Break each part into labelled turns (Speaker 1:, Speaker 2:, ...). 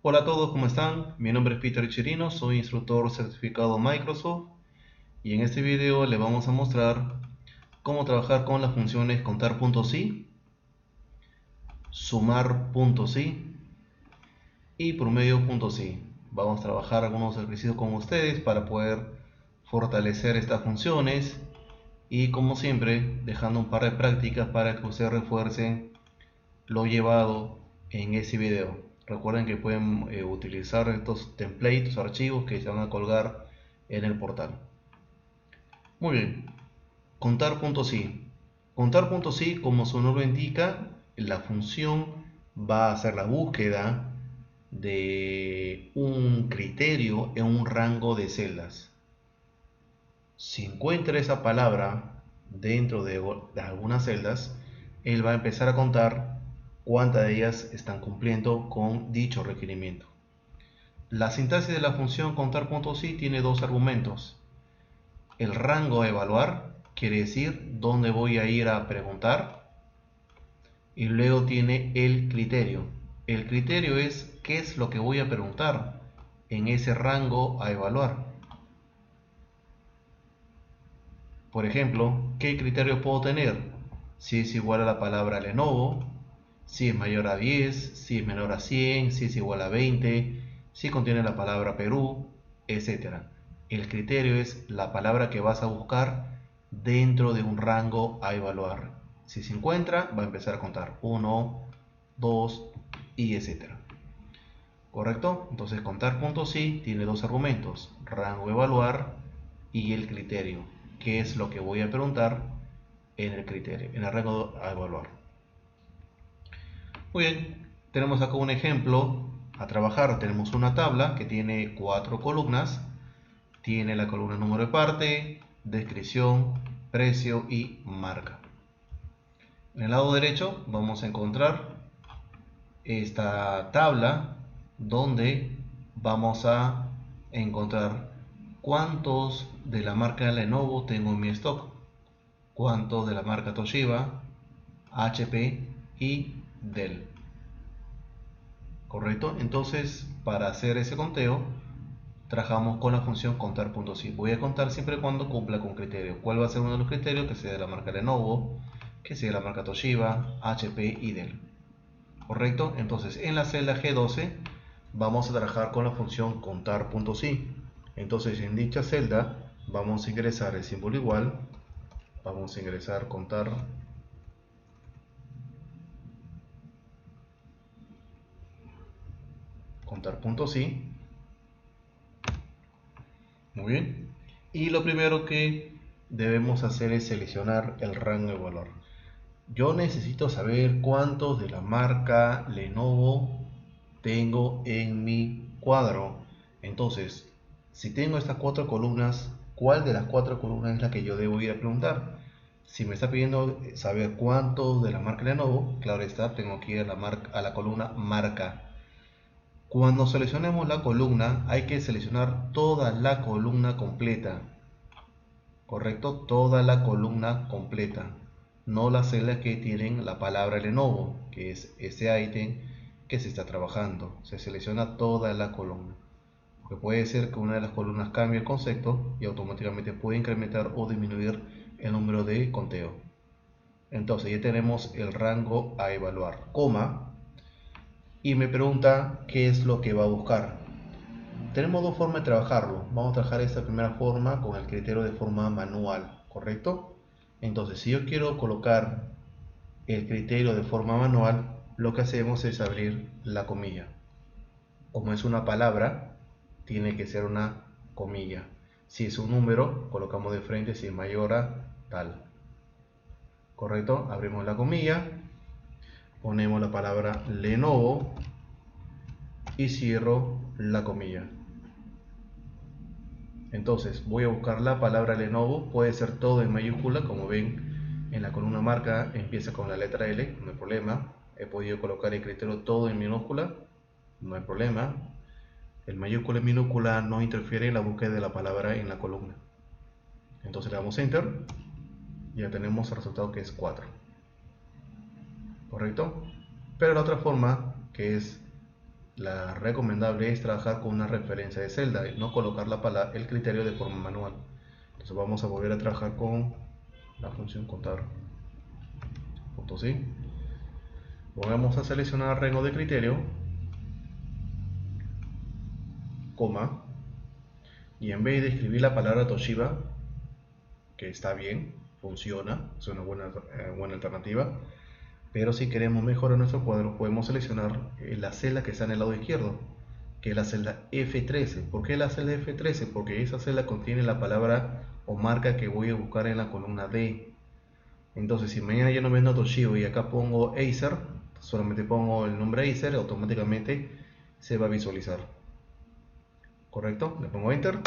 Speaker 1: Hola a todos, ¿cómo están? Mi nombre es Peter Chirino, soy instructor certificado Microsoft y en este video le vamos a mostrar cómo trabajar con las funciones contar.si, sumar.si y promedio.si. Vamos a trabajar algunos ejercicios con ustedes para poder fortalecer estas funciones y, como siempre, dejando un par de prácticas para que ustedes refuercen lo llevado en ese video. Recuerden que pueden utilizar estos templates, archivos que se van a colgar en el portal. Muy bien, contar.si. Contar.si, como su nombre indica, la función va a hacer la búsqueda de un criterio en un rango de celdas. Si encuentra esa palabra dentro de algunas celdas, él va a empezar a contar cuántas de ellas están cumpliendo con dicho requerimiento. La sintaxis de la función contar.si tiene dos argumentos. El rango a evaluar quiere decir dónde voy a ir a preguntar, y luego tiene el criterio. El criterio es qué es lo que voy a preguntar en ese rango a evaluar. Por ejemplo, ¿qué criterio puedo tener? Si es igual a la palabra Lenovo, si es mayor a 10, si es menor a 100, si es igual a 20, si contiene la palabra Perú, etc. El criterio es la palabra que vas a buscar dentro de un rango a evaluar. Si se encuentra, va a empezar a contar 1, 2 y etc. ¿Correcto? Entonces contar.si tiene dos argumentos: rango a evaluar y el criterio. ¿Qué es lo que voy a preguntar en el criterio, en el rango a evaluar? Muy bien, tenemos acá un ejemplo a trabajar. Tenemos una tabla que tiene 4 columnas. Tiene la columna número de parte, descripción, precio y marca. En el lado derecho vamos a encontrar esta tabla donde vamos a encontrar cuántos de la marca Lenovo tengo en mi stock, cuántos de la marca Toshiba, HP y Dell. ¿Correcto? Entonces, para hacer ese conteo, trabajamos con la función contar.si. Voy a contar siempre cuando cumpla con criterio. ¿Cuál va a ser uno de los criterios? Que sea de la marca Lenovo, que sea de la marca Toshiba, HP y Dell. ¿Correcto? Entonces, en la celda G12 vamos a trabajar con la función contar.si. Entonces, en dicha celda vamos a ingresar el símbolo igual, vamos a ingresar contar.si. Muy bien. Y lo primero que debemos hacer es seleccionar el rango de valor. Yo necesito saber cuántos de la marca Lenovo tengo en mi cuadro. Entonces, si tengo estas 4 columnas, ¿cuál de las 4 columnas es la que yo debo ir a preguntar? Si me está pidiendo saber cuántos de la marca Lenovo, claro está, tengo que ir a la columna marca. Cuando seleccionemos la columna, hay que seleccionar toda la columna completa. ¿Correcto? Toda la columna completa, no las celdas que tienen la palabra Lenovo, que es este ítem que se está trabajando. Se selecciona toda la columna, porque puede ser que una de las columnas cambie el concepto y automáticamente puede incrementar o disminuir el número de conteo. Entonces ya tenemos el rango a evaluar, coma, y me pregunta qué es lo que va a buscar. Tenemos dos formas de trabajarlo. Vamos a trabajar esta primera forma con el criterio de forma manual, ¿correcto? Entonces, si yo quiero colocar el criterio de forma manual, lo que hacemos es abrir la comilla. Como es una palabra, tiene que ser una comilla. Si es un número, colocamos de frente si es mayor a tal. ¿Correcto? Abrimos la comilla, ponemos la palabra Lenovo y cierro la comilla. Entonces voy a buscar la palabra Lenovo, puede ser todo en mayúscula, como ven en la columna marca empieza con la letra L, no hay problema. He podido colocar el criterio todo en minúscula, no hay problema. El mayúscula y minúscula no interfiere en la búsqueda de la palabra en la columna. Entonces le damos Enter y ya tenemos el resultado, que es 4. ¿Correcto? Pero la otra forma, que es la recomendable es trabajar con una referencia de celda, no colocar el criterio de forma manual. Entonces vamos a volver a trabajar con la función contar. Punto sí. Vamos a seleccionar rango de criterio, coma, y en vez de escribir la palabra Toshiba, que está bien, funciona, es una buena alternativa, pero si queremos mejorar nuestro cuadro podemos seleccionar la celda que está en el lado izquierdo, que es la celda F13. ¿Por qué la celda F13? Porque esa celda contiene la palabra o marca que voy a buscar en la columna D. Entonces si mañana yo no vendo Toshiba y acá pongo Acer, solamente pongo el nombre Acer, automáticamente se va a visualizar. ¿Correcto? Le pongo Enter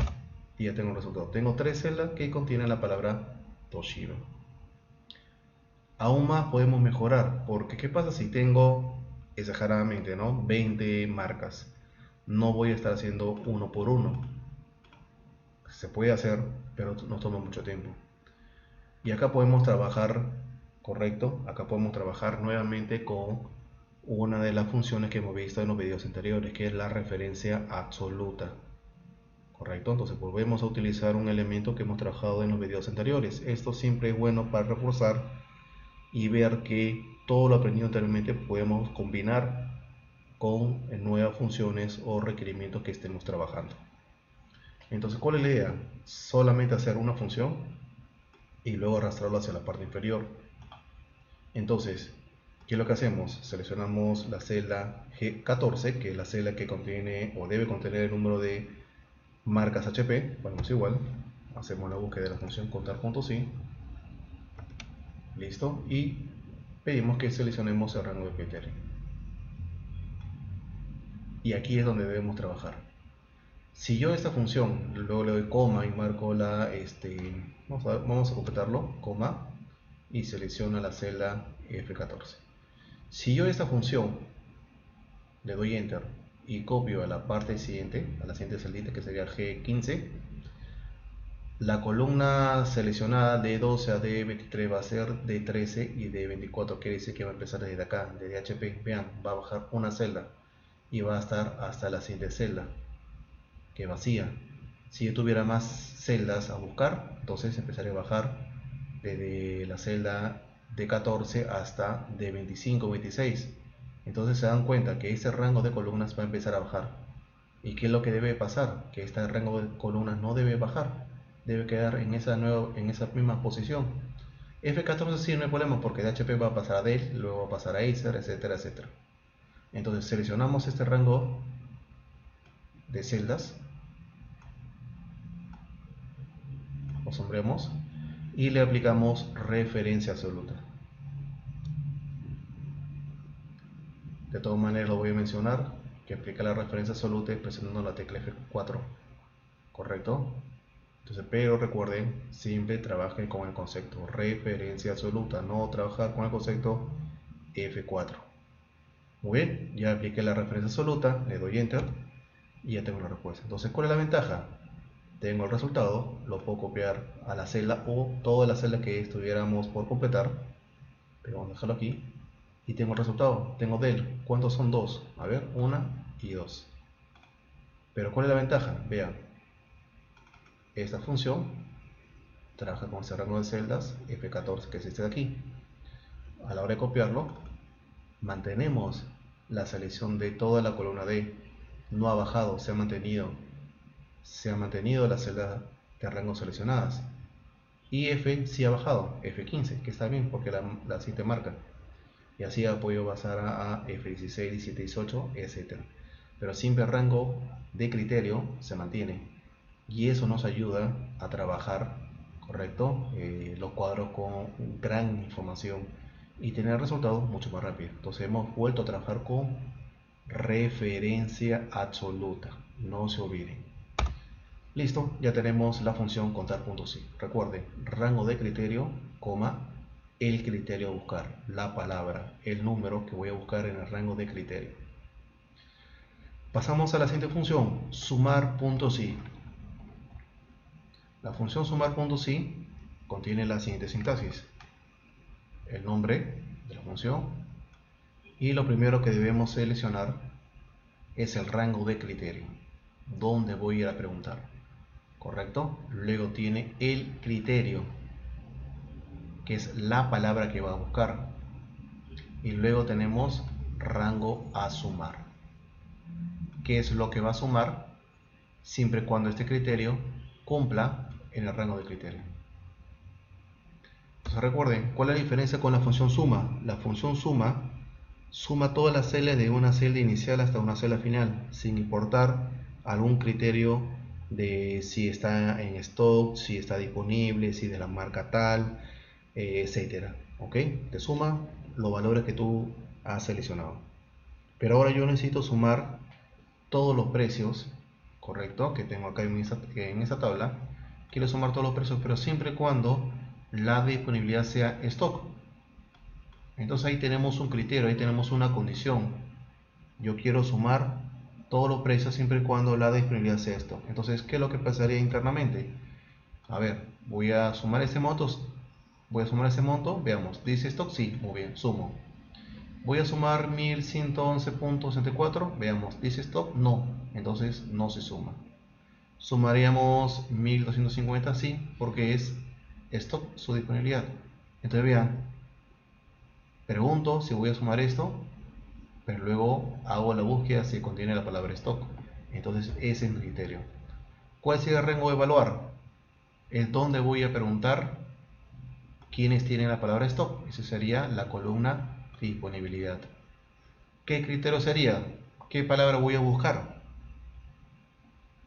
Speaker 1: y ya tengo el resultado. Tengo tres celdas que contienen la palabra Toshiba. Aún más podemos mejorar, porque ¿qué pasa si tengo exageradamente, ¿no?, 20 marcas? No voy a estar haciendo uno por uno. Se puede hacer, pero nos toma mucho tiempo. Y acá podemos trabajar, correcto, acá podemos trabajar nuevamente con una de las funciones que hemos visto en los videos anteriores, que es la referencia absoluta. Correcto, entonces volvemos a utilizar un elemento que hemos trabajado en los videos anteriores. Esto siempre es bueno para reforzar y ver que todo lo aprendido anteriormente podemos combinar con nuevas funciones o requerimientos que estemos trabajando. Entonces, ¿cuál es la idea? Solamente hacer una función y luego arrastrarlo hacia la parte inferior. Entonces, ¿qué es lo que hacemos? Seleccionamos la celda G14, que es la celda que contiene o debe contener el número de marcas HP. Ponemos igual, hacemos la búsqueda de la función contar.si, listo, y pedimos que seleccionemos el rango de criterio. Y aquí es donde debemos trabajar. Si yo esta función luego le doy coma y marco vamos a completarlo, coma, y selecciono la celda F14. Si yo esta función le doy enter y copio a la parte siguiente, a la siguiente celdita que sería G15, la columna seleccionada de 12 a D23 va a ser D13 y D24, quiere decir que va a empezar desde acá, desde HP. Vean, va a bajar una celda y va a estar hasta la siguiente celda, que vacía. Si yo tuviera más celdas a buscar, entonces empezaré a bajar desde la celda D14 hasta D25, 26. Entonces se dan cuenta que este rango de columnas va a empezar a bajar. ¿Y qué es lo que debe pasar? Que este rango de columnas no debe bajar, debe quedar en esa misma posición. F14 sí, no hay problema, porque de HP va a pasar a Dell, luego va a pasar a Acer, etcétera, etcétera. Entonces seleccionamos este rango de celdas, lo sombreamos y le aplicamos referencia absoluta. De todas maneras lo voy a mencionar, que aplica la referencia absoluta presionando la tecla F4, ¿correcto? Entonces, pero recuerden, siempre trabajen con el concepto referencia absoluta, no trabajar con el concepto F4. Muy bien, ya apliqué la referencia absoluta, le doy enter y ya tengo la respuesta. Entonces, ¿cuál es la ventaja? Tengo el resultado, lo puedo copiar a la celda o toda la celda que estuviéramos por completar, pero vamos a dejarlo aquí y tengo el resultado. Tengo del, ¿cuántos son dos? A ver, una y dos. Pero ¿cuál es la ventaja? Vean, esta función trabaja con ese rango de celdas F14, que es este de aquí. A la hora de copiarlo, mantenemos la selección de toda la columna D, no ha bajado, se ha mantenido las celdas de rango seleccionadas. Y F sí ha bajado, F15, que está bien porque la siguiente marca. Y así ha podido pasar a F16, 17, 18, etc. Pero siempre el rango de criterio se mantiene. Y eso nos ayuda a trabajar, correcto, los cuadros con gran información y tener resultados mucho más rápido. Entonces hemos vuelto a trabajar con referencia absoluta, no se olviden. Listo, ya tenemos la función contar.si. Recuerden, rango de criterio, coma, el criterio a buscar, la palabra, el número que voy a buscar en el rango de criterio. Pasamos a la siguiente función, sumar.si. La función sumar.si contiene la siguiente sintaxis: el nombre de la función, y lo primero que debemos seleccionar es el rango de criterio, donde voy a ir a preguntar, ¿correcto? Luego tiene el criterio, que es la palabra que va a buscar, y luego tenemos rango a sumar. ¿Qué es lo que va a sumar? Siempre y cuando este criterio cumpla en el rango de criterio. Entonces recuerden, ¿cuál es la diferencia con la función suma? La función suma suma todas las celdas de una celda inicial hasta una celda final, sin importar algún criterio de si está en stock, si está disponible, si de la marca tal, etcétera. ¿Ok? Te suma los valores que tú has seleccionado. Pero ahora yo necesito sumar todos los precios, correcto, que tengo acá en esta tabla. Quiero sumar todos los precios, pero siempre y cuando la disponibilidad sea stock. Entonces ahí tenemos un criterio, ahí tenemos una condición. Yo quiero sumar todos los precios siempre y cuando la disponibilidad sea stock. Entonces, ¿qué es lo que pasaría internamente? A ver, voy a sumar ese monto. Veamos, dice stock, sí, muy bien, sumo. Voy a sumar 1111.64, veamos, dice stock, no, entonces no se suma. Sumaríamos 1250, sí, porque es stock su disponibilidad. Entonces vean, pregunto si voy a sumar esto, pero luego hago la búsqueda si contiene la palabra stock. Entonces ese es mi criterio. ¿Cuál sería el rango de evaluar? Es donde voy a preguntar quiénes tienen la palabra stock. Esa sería la columna disponibilidad. ¿Qué criterio sería? ¿Qué palabra voy a buscar?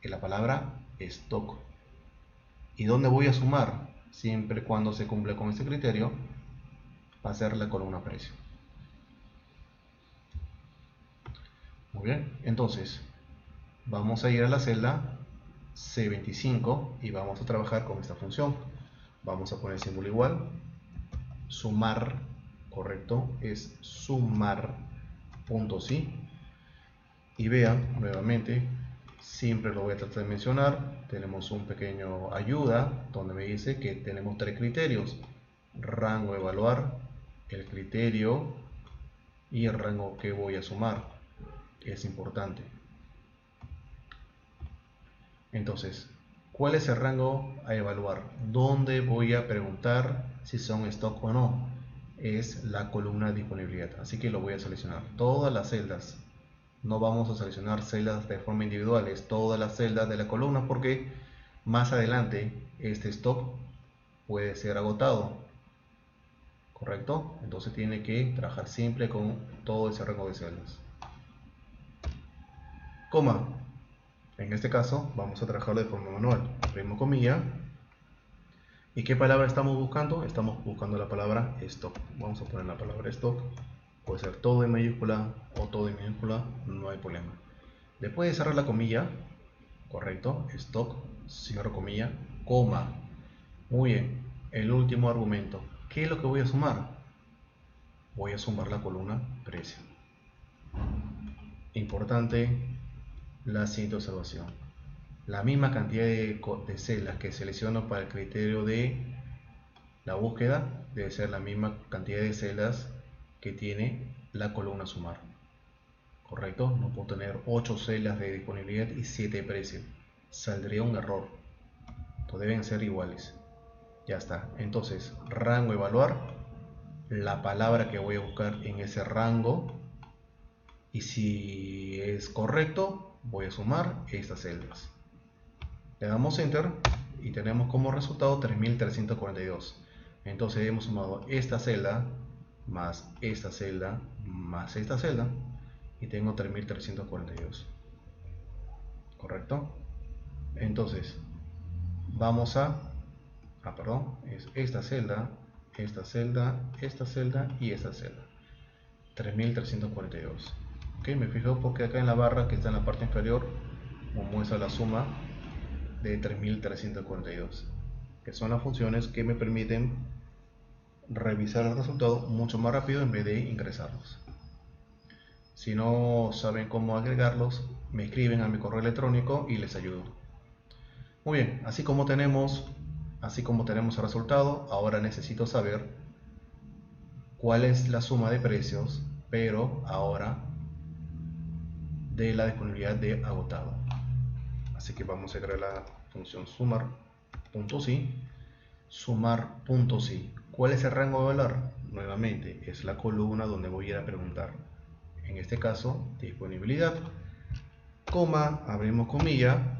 Speaker 1: La palabra stock. ¿Y dónde voy a sumar? Siempre y cuando se cumple con este criterio, va a ser la columna precio. Muy bien, entonces vamos a ir a la celda C25 y vamos a trabajar con esta función. Vamos a poner el símbolo igual, sumar, correcto, es sumar punto sí. Y vean nuevamente, siempre lo voy a tratar de mencionar, tenemos un pequeño ayuda donde me dice que tenemos tres criterios: rango evaluar, el criterio y el rango que voy a sumar. Es importante. Entonces, ¿cuál es el rango a evaluar? ¿Dónde voy a preguntar si son stock o no? Es la columna de disponibilidad, así que lo voy a seleccionar todas las celdas. No vamos a seleccionar celdas de forma individual, es todas las celdas de la columna, porque más adelante este stock puede ser agotado, ¿correcto? Entonces tiene que trabajar siempre con todo ese rango de celdas. Coma, en este caso vamos a trabajarlo de forma manual. Abrimos comilla. ¿Y qué palabra estamos buscando? Estamos buscando la palabra stock. Vamos a poner la palabra stock. Puede ser todo en mayúscula o todo en minúscula, no hay problema. Después de cerrar la comilla, correcto, stock, cierro comilla, coma. Muy bien, el último argumento. ¿Qué es lo que voy a sumar? Voy a sumar la columna precio. Importante la siguiente observación. La misma cantidad de celdas que selecciono para el criterio de la búsqueda debe ser la misma cantidad de celdas que tiene la columna sumar. ¿Correcto? No puedo tener 8 celdas de disponibilidad y 7 de precio. Saldría un error. Entonces deben ser iguales. Ya está. Entonces, rango evaluar, la palabra que voy a buscar en ese rango, y si es correcto, voy a sumar estas celdas. Le damos enter y tenemos como resultado 3342. Entonces hemos sumado esta celda más esta celda más esta celda y tengo 3342. ¿Correcto? Entonces vamos perdón, es esta celda, esta celda, esta celda y esta celda. 3342. Ok, me fijo porque acá en la barra que está en la parte inferior me muestra la suma de 3342, que son las funciones que me permiten revisar el resultado mucho más rápido en vez de ingresarlos. Si no saben cómo agregarlos, me escriben a mi correo electrónico y les ayudo. Muy bien, así como tenemos el resultado, ahora necesito saber cuál es la suma de precios, pero ahora de la disponibilidad de agotado. Así que vamos a crear la función sumar.si. Sumar.si. ¿Cuál es el rango de valor? Nuevamente es la columna donde voy a ir a preguntar. En este caso, disponibilidad, coma, abrimos comilla.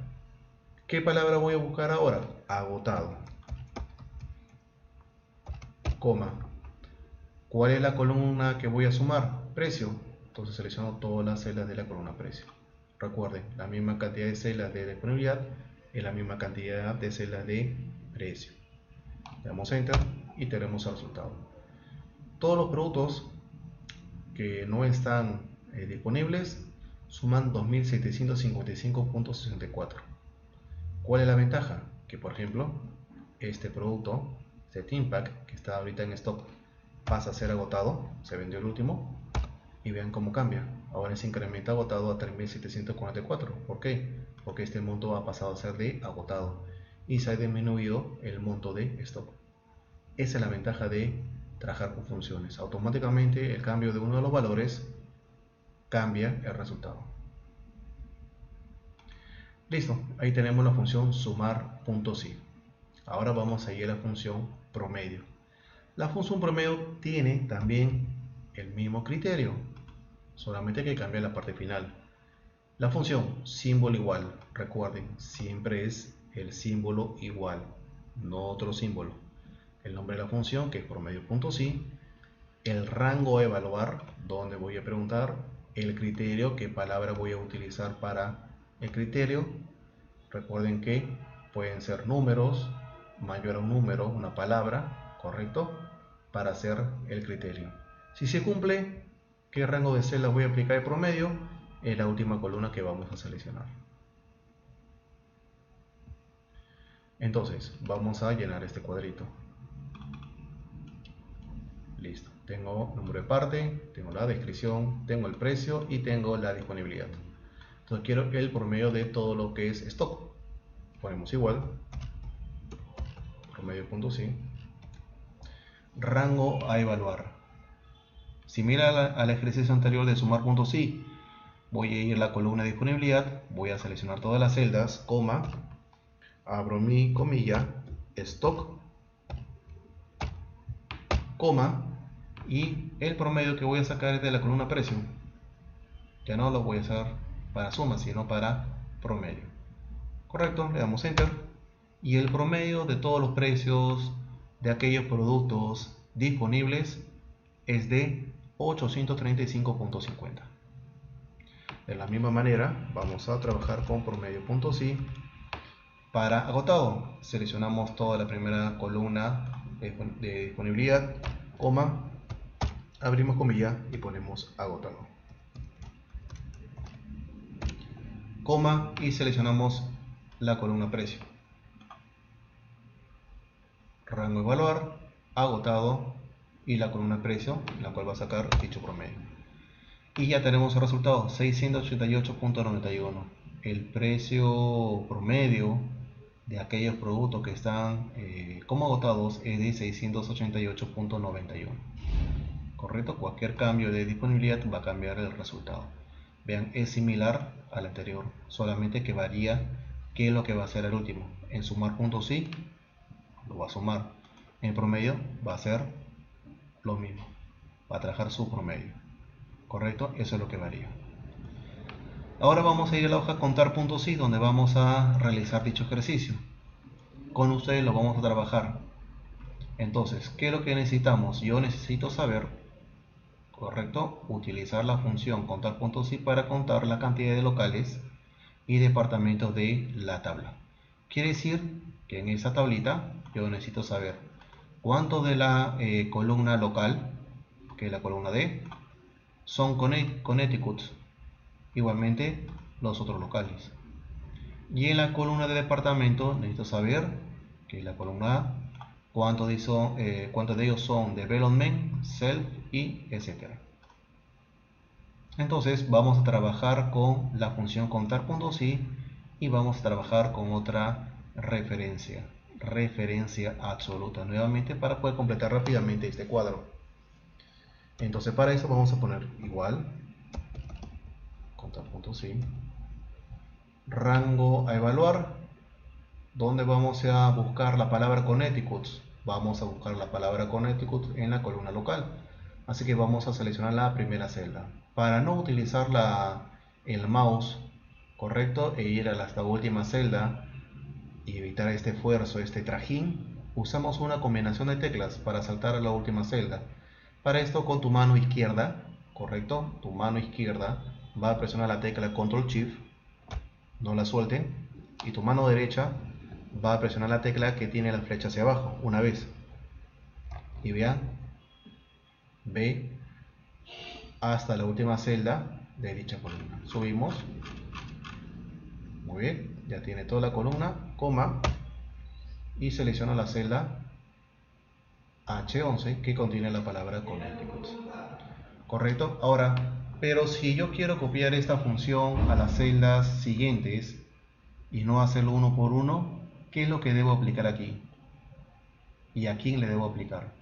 Speaker 1: ¿Qué palabra voy a buscar ahora? Agotado, coma. ¿Cuál es la columna que voy a sumar? Precio. Entonces selecciono todas las celdas de la columna precio. Recuerden, la misma cantidad de celdas de disponibilidad es la misma cantidad de celdas de precio. Le damos enter y tenemos el resultado. Todos los productos que no están disponibles suman 2755.64. ¿Cuál es la ventaja? Que por ejemplo este producto, este Teampack que está ahorita en stock, pasa a ser agotado, se vendió el último y vean cómo cambia. Ahora se incrementa agotado a 3744. ¿Por qué? Porque este monto ha pasado a ser de agotado y se ha disminuido el monto de stock. Esa es la ventaja de trabajar con funciones. Automáticamente el cambio de uno de los valores cambia el resultado. Listo, ahí tenemos la función sumar.si. Ahora vamos a ir a la función promedio. La función promedio tiene también el mismo criterio, solamente que cambia la parte final. La función símbolo igual, recuerden, siempre es el símbolo igual, no otro símbolo. El nombre de la función, que es promedio.si, el rango a evaluar, donde voy a preguntar, el criterio, qué palabra voy a utilizar para el criterio. Recuerden que pueden ser números, mayor a un número, una palabra, ¿correcto? Para hacer el criterio. Si se cumple, ¿qué rango de celdas voy a aplicar el promedio? Es la última columna que vamos a seleccionar. Entonces, vamos a llenar este cuadrito. Listo. Tengo número de parte, tengo la descripción, tengo el precio y tengo la disponibilidad. Entonces quiero el promedio de todo lo que es stock. Ponemos igual, promedio.si. Rango a evaluar. Similar al ejercicio anterior de sumar.si, voy a ir a la columna de disponibilidad, voy a seleccionar todas las celdas, coma, abro mi comilla, stock, coma, y el promedio que voy a sacar es de la columna precio. Ya no lo voy a hacer para suma, sino para promedio. Correcto, le damos enter y el promedio de todos los precios de aquellos productos disponibles es de 835.50. De la misma manera vamos a trabajar con promedio.si. Para agotado seleccionamos toda la primera columna de disponibilidad, coma, abrimos comilla y ponemos agotado, coma, y seleccionamos la columna precio, rango evaluar, agotado y la columna precio, la cual va a sacar dicho promedio. Y ya tenemos el resultado, 688.91. El precio promedio de aquellos productos que están como agotados es de 688.91. Correcto, cualquier cambio de disponibilidad va a cambiar el resultado. Vean, es similar al anterior, solamente que varía qué es lo que va a hacer el último. En sumar.si lo va a sumar, en promedio va a ser lo mismo, va a trabajar su promedio. Correcto, eso es lo que varía. Ahora vamos a ir a la hoja contar.si, donde vamos a realizar dicho ejercicio. Con ustedes lo vamos a trabajar. Entonces, ¿qué es lo que necesitamos? Yo necesito saber, correcto, utilizar la función contar.si para contar la cantidad de locales y departamentos de la tabla. Quiere decir que en esa tablita yo necesito saber cuánto de la columna local, que es la columna D, son Connecticut, igualmente los otros locales. Y en la columna de departamento necesito saber, que es la columna A, cuántos de ellos son development, self y etcétera. Entonces vamos a trabajar con la función contar.si y vamos a trabajar con otra referencia absoluta, nuevamente para poder completar rápidamente este cuadro. Entonces para eso vamos a poner igual, contar puntos, sí. Rango a evaluar, ¿dónde vamos a buscar la palabra Connecticut? Vamos a buscar la palabra Connecticut en la columna local. Así que vamos a seleccionar la primera celda. Para no utilizar el mouse, correcto, e ir a la última celda y evitar este esfuerzo, este trajín, usamos una combinación de teclas para saltar a la última celda. Para esto, con tu mano izquierda, correcto, tu mano izquierda va a presionar la tecla Control Shift, no la suelten, y tu mano derecha va a presionar la tecla que tiene la flecha hacia abajo una vez. Y vean, ve hasta la última celda de dicha columna. Subimos. Muy bien, ya tiene toda la columna, coma, y selecciona la celda H11 que contiene la palabra Connecticut. Correcto. Ahora, pero si yo quiero copiar esta función a las celdas siguientes y no hacerlo uno por uno, ¿qué es lo que debo aplicar aquí? ¿Y a quién le debo aplicar?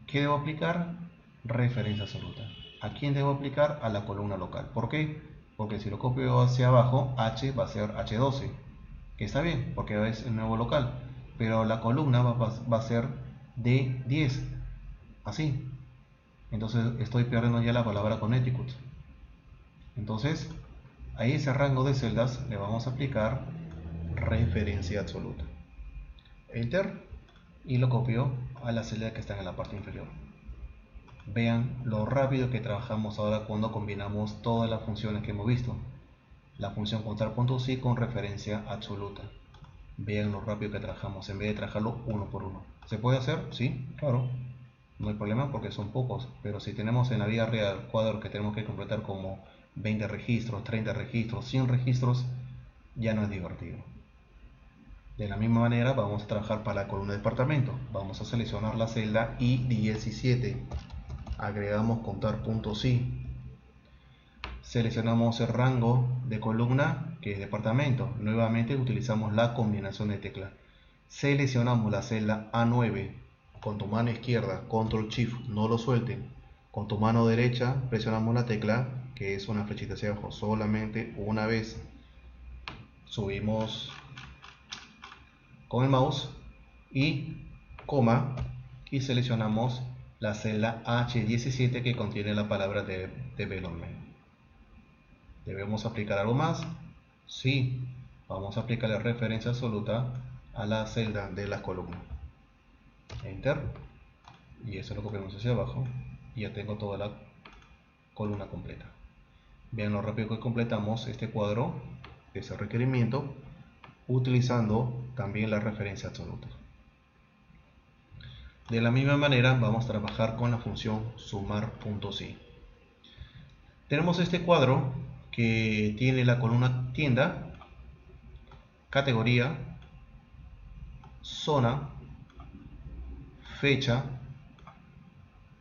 Speaker 1: ¿Qué debo aplicar? Referencia absoluta. ¿A quién debo aplicar? A la columna local. ¿Por qué? Porque si lo copio hacia abajo, H va a ser H12, que está bien, porque es el nuevo local, pero la columna va a ser D10, así. Entonces estoy perdiendo ya la palabra Connecticut. Entonces, a ese rango de celdas le vamos a aplicar referencia absoluta. Enter, y lo copio a la celda que está en la parte inferior. Vean lo rápido que trabajamos ahora cuando combinamos todas las funciones que hemos visto. La función contar puntos y con referencia absoluta. Vean lo rápido que trabajamos en vez de trabajarlo uno por uno. ¿Se puede hacer? Sí, claro. No hay problema porque son pocos, pero si tenemos en la vida real cuadros que tenemos que completar como 20 registros, 30 registros, 100 registros, ya no es divertido. De la misma manera vamos a trabajar para la columna de departamento. Vamos a seleccionar la celda I17. Agregamos contar puntos sí. Seleccionamos el rango de columna que es departamento. Nuevamente utilizamos la combinación de teclas. Seleccionamos la celda A9 con tu mano izquierda, Control Shift, no lo suelten. Con tu mano derecha presionamos la tecla que es una flechita hacia abajo, solamente una vez. Subimos con el mouse y coma y seleccionamos la celda H17 que contiene la palabra development. ¿Debemos aplicar algo más? Sí, vamos a aplicar la referencia absoluta a la celda de la columna. Enter, y eso lo copiamos hacia abajo y ya tengo toda la columna completa. Vean lo rápido que completamos este cuadro, ese requerimiento, utilizando también la referencia absoluta. De la misma manera vamos a trabajar con la función sumar.si. Tenemos este cuadro que tiene la columna tienda, categoría, zona, fecha,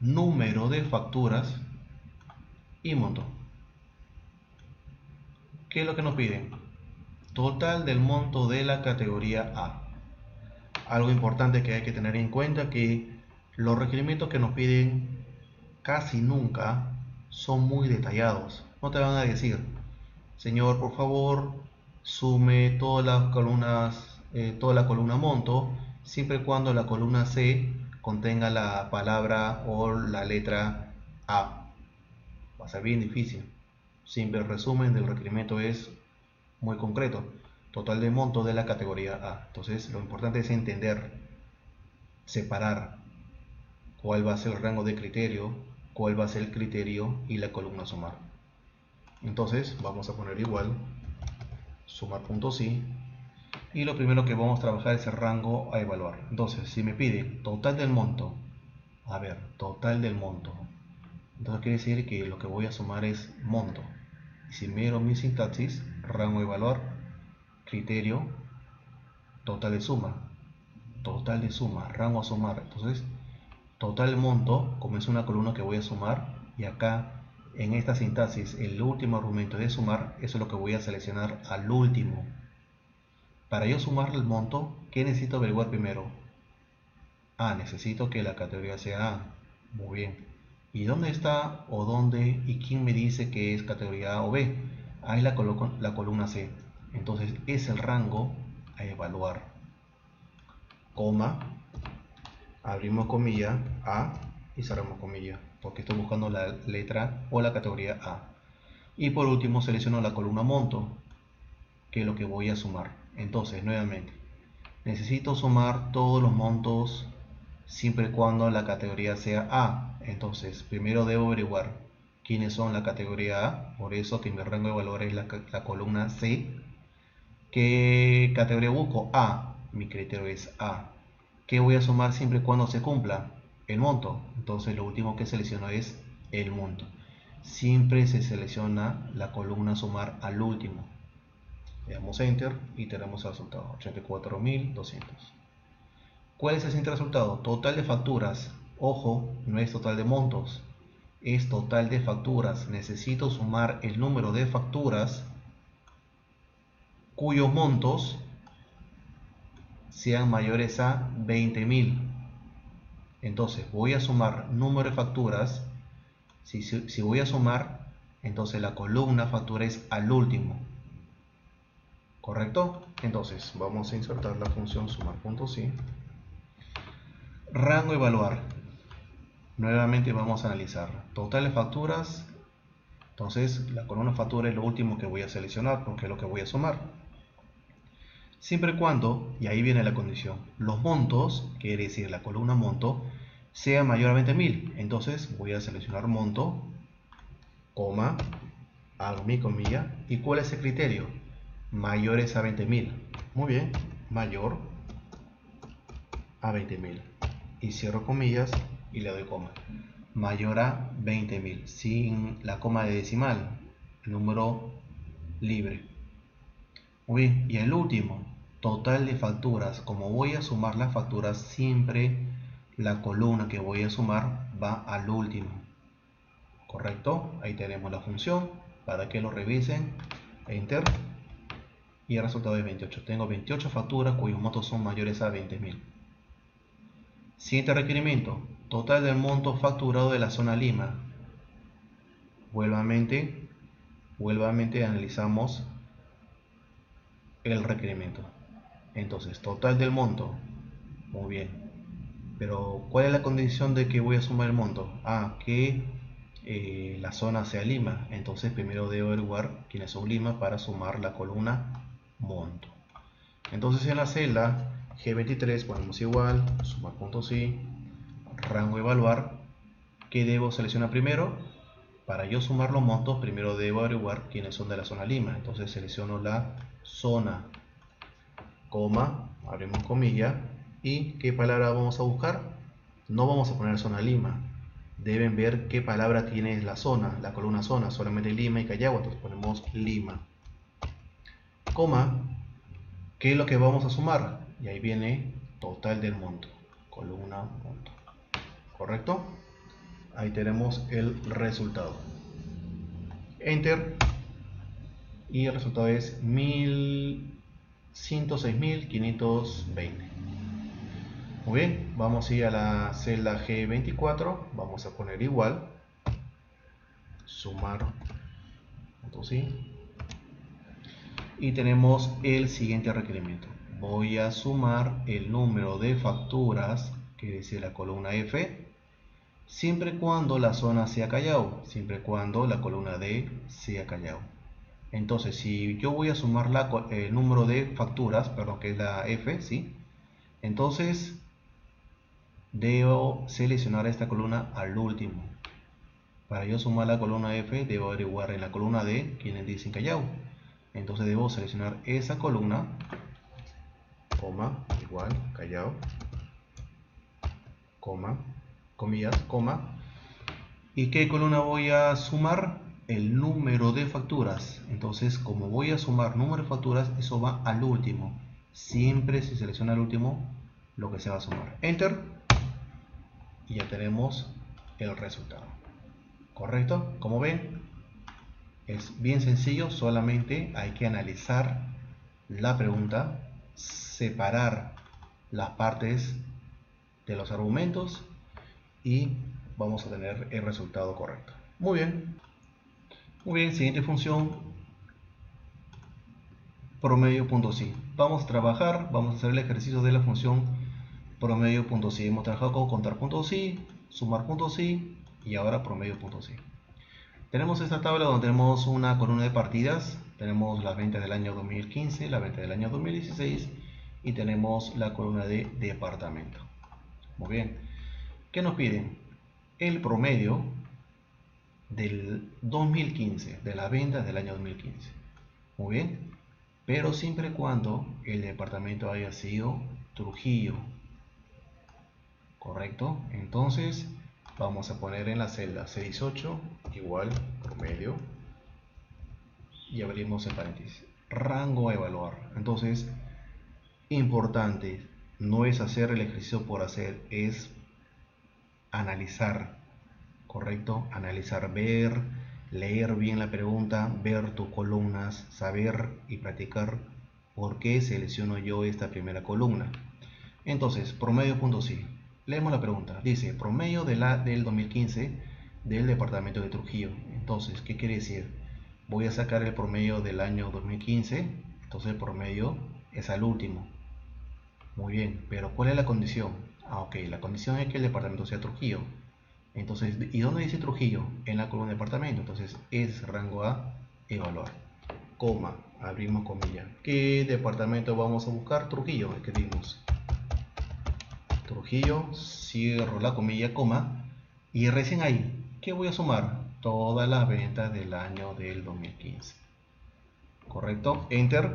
Speaker 1: número de facturas y monto. ¿Qué es lo que nos piden? Total del monto de la categoría A. Algo importante que hay que tener en cuenta que los requerimientos que nos piden casi nunca son muy detallados. No te van a decir, señor, por favor, sume todas las columnas, toda la columna monto, siempre y cuando la columna C contenga la palabra o la letra A. Va a ser bien difícil. Siempre el resumen del requerimiento es muy concreto. Total de monto de la categoría A. Entonces lo importante es entender, separar cuál va a ser el rango de criterio, cuál va a ser el criterio y la columna sumar. Entonces vamos a poner igual sumar.si y lo primero que vamos a trabajar es el rango a evaluar. Entonces si me pide total del monto, a ver, total del monto, entonces quiere decir que lo que voy a sumar es monto. Y si miro mi sintaxis, rango a evaluar, criterio, total de suma, rango a sumar. Entonces total monto, como es una columna que voy a sumar, y acá en esta sintaxis el último argumento de sumar, eso es lo que voy a seleccionar al último. Para yo sumar el monto, ¿qué necesito averiguar primero? Necesito que la categoría sea A. Muy bien. ¿Y dónde está o dónde y quién me dice que es categoría A o B? Ahí la coloco la columna C. Entonces es el rango a evaluar. Coma, abrimos comilla, A y cerramos comilla, porque estoy buscando la letra o la categoría A. Y por último selecciono la columna monto, que es lo que voy a sumar. Entonces, nuevamente, necesito sumar todos los montos siempre y cuando la categoría sea A. Entonces, primero debo averiguar quiénes son la categoría A, por eso que mi rango de valor es la columna C. ¿Qué categoría busco? A. Mi criterio es A. ¿Qué voy a sumar siempre y cuando se cumpla? El monto. Entonces, lo último que selecciono es el monto. Siempre se selecciona la columna sumar al último. Le damos enter y tenemos el resultado 84.200. ¿Cuál es el siguiente resultado? Total de facturas. Ojo, no es total de montos, es total de facturas. Necesito sumar el número de facturas cuyos montos sean mayores a 20.000. Entonces voy a sumar número de facturas. Si voy a sumar, entonces la columna factura es al último. ¿Correcto? Entonces vamos a insertar la función sumar.si. Rango evaluar. Nuevamente vamos a analizar total de facturas. Entonces la columna factura es lo último que voy a seleccionar porque es lo que voy a sumar. Siempre y cuando, y ahí viene la condición, los montos, quiere decir la columna monto, sea mayor a 20.000. Entonces voy a seleccionar monto, coma, hago mi comilla. ¿Y cuál es el criterio? Mayores a 20.000. Muy bien, mayor a 20.000. Y cierro comillas y le doy coma. Mayor a 20.000, sin la coma de decimal, número libre. Muy bien, y el último, total de facturas. Como voy a sumar las facturas, siempre la columna que voy a sumar va al último. ¿Correcto? Ahí tenemos la función para que lo revisen. Enter. Y el resultado es 28. Tengo 28 facturas cuyos montos son mayores a 20.000. Siguiente requerimiento. Total del monto facturado de la zona Lima. Nuevamente analizamos el requerimiento. Entonces, total del monto. Muy bien. Pero, ¿cuál es la condición de que voy a sumar el monto? Que la zona sea Lima. Entonces, primero debo averiguar quiénes son Lima para sumar la columna monto. Entonces, en la celda G23 ponemos igual, sumar.si, rango evaluar. ¿Qué debo seleccionar primero? Para yo sumar los montos, primero debo averiguar quiénes son de la zona Lima. Entonces selecciono la zona, coma, abrimos comilla. ¿Y qué palabra vamos a buscar? No vamos a poner zona Lima. Deben ver qué palabra tiene la zona, la columna zona, solamente Lima y Callao. Entonces ponemos Lima. Coma, ¿qué es lo que vamos a sumar? Y ahí viene total del monto, columna monto. ¿Correcto? Ahí tenemos el resultado. Enter. Y el resultado es 106.520. Muy bien, vamos a ir a la celda G24. Vamos a poner igual. Sumar. ¿Sí? Y tenemos el siguiente requerimiento. Voy a sumar el número de facturas que dice la columna F, siempre y cuando la zona sea Callao, siempre y cuando la columna D sea Callao. Entonces, si yo voy a sumar el número de facturas, perdón, que es la F, ¿sí? Entonces, debo seleccionar esta columna al último. Para yo sumar la columna F, debo averiguar en la columna D quiénes dicen Callao. Entonces, debo seleccionar esa columna, coma, igual, Callao, coma, comillas, coma. ¿Y qué columna voy a sumar? El número de facturas. Entonces, como voy a sumar número de facturas, eso va al último. Siempre se selecciona el último lo que se va a sumar. Enter. Y ya tenemos el resultado. ¿Correcto? Como ven, es bien sencillo. Solamente hay que analizar la pregunta, separar las partes de los argumentos y vamos a tener el resultado correcto. Muy bien. Muy bien, siguiente función, promedio.si. Vamos a trabajar, vamos a hacer el ejercicio de la función promedio.si. Hemos trabajado con contar.si, sumar.si y ahora promedio.si. Tenemos esta tabla donde tenemos una columna de partidas, tenemos las ventas del año 2015, la venta del año 2016 y tenemos la columna de departamento. Muy bien, ¿qué nos piden? El promedio del 2015, de las ventas del año 2015. Muy bien, pero siempre y cuando el departamento haya sido Trujillo. Correcto, entonces vamos a poner en la celda C18 igual promedio y abrimos el paréntesis. Rango a evaluar. Entonces, importante, no es hacer el ejercicio por hacer, es analizar. Correcto, analizar, ver, leer bien la pregunta, ver tus columnas, saber y practicar por qué selecciono yo esta primera columna. Entonces, promedio.si. Leemos la pregunta. Dice, promedio del 2015 del departamento de Trujillo. Entonces, ¿qué quiere decir? Voy a sacar el promedio del año 2015. Entonces, el promedio es al último. Muy bien, pero ¿cuál es la condición? Ok, la condición es que el departamento sea Trujillo. Entonces, ¿y dónde dice Trujillo? En la columna departamento. Entonces, es rango A, evaluar. Coma, abrimos comilla. ¿Qué departamento vamos a buscar? Trujillo, escribimos. Trujillo, cierro la comilla, coma. Y recién ahí, ¿qué voy a sumar? Todas las ventas del año del 2015. ¿Correcto? Enter.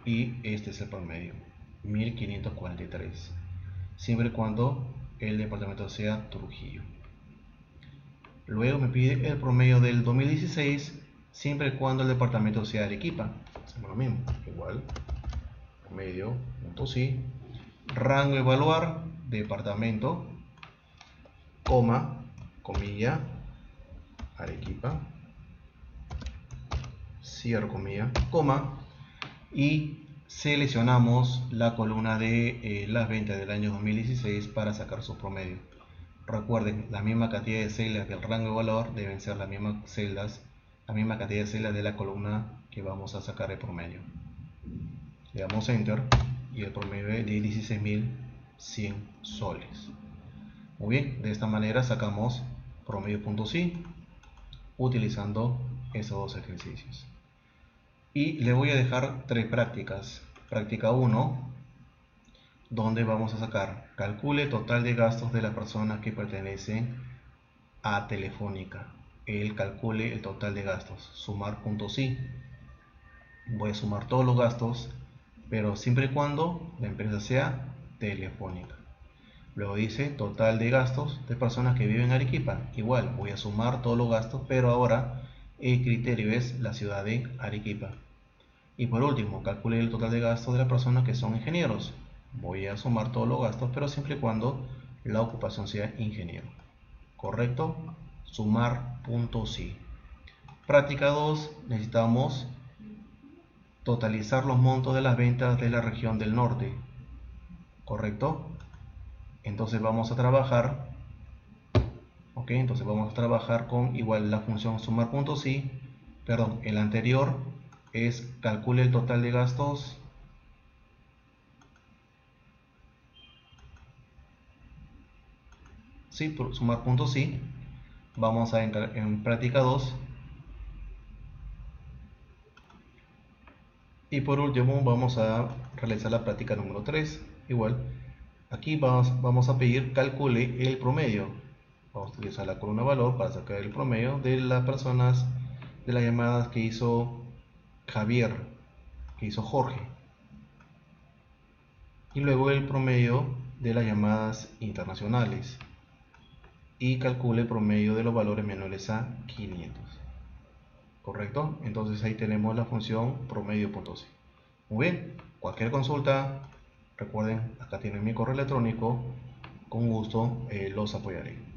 Speaker 1: Y este es el promedio. 1543. Siempre y cuando el departamento sea Trujillo. Luego me pide el promedio del 2016, siempre y cuando el departamento sea Arequipa. Hacemos lo mismo, igual, promedio, punto sí, rango evaluar, departamento, coma, comilla, Arequipa, cierro comilla, coma, y seleccionamos la columna de las ventas del año 2016 para sacar su promedio. Recuerden, la misma cantidad de celdas del rango de valor deben ser las mismas celdas, la misma cantidad de celdas de la columna que vamos a sacar el promedio. Le damos Enter y el promedio es de 16.100 soles. Muy bien, de esta manera sacamos promedio.si utilizando esos dos ejercicios. Y le voy a dejar tres prácticas. Práctica 1, donde vamos a sacar calcule total de gastos de las personas que pertenecen a Telefónica. Él calcule el total de gastos. Sumar.si. Voy a sumar todos los gastos, pero siempre y cuando la empresa sea Telefónica. Luego dice total de gastos de personas que viven en Arequipa. Igual voy a sumar todos los gastos, pero ahora el criterio es la ciudad de Arequipa. Y por último, calcule el total de gastos de las personas que son ingenieros. Voy a sumar todos los gastos, pero siempre y cuando la ocupación sea ingeniero. ¿Correcto? Sumar.si. Práctica 2, necesitamos totalizar los montos de las ventas de la región del norte. ¿Correcto? Entonces vamos a trabajar, entonces vamos a trabajar con igual la función sumar.si, perdón, el anterior es calcule el total de gastos sí, sumar.si. Vamos a entrar en práctica 2 y por último vamos a realizar la práctica número 3. Igual aquí vamos a pedir calcule el promedio. Vamos a utilizar la columna valor para sacar el promedio de las personas, de las llamadas que hizo Javier, que hizo Jorge, y luego el promedio de las llamadas internacionales y calcule el promedio de los valores menores a 500. ¿Correcto? Entonces ahí tenemos la función promedio.si. Muy bien, cualquier consulta, recuerden, acá tienen mi correo electrónico, con gusto los apoyaré.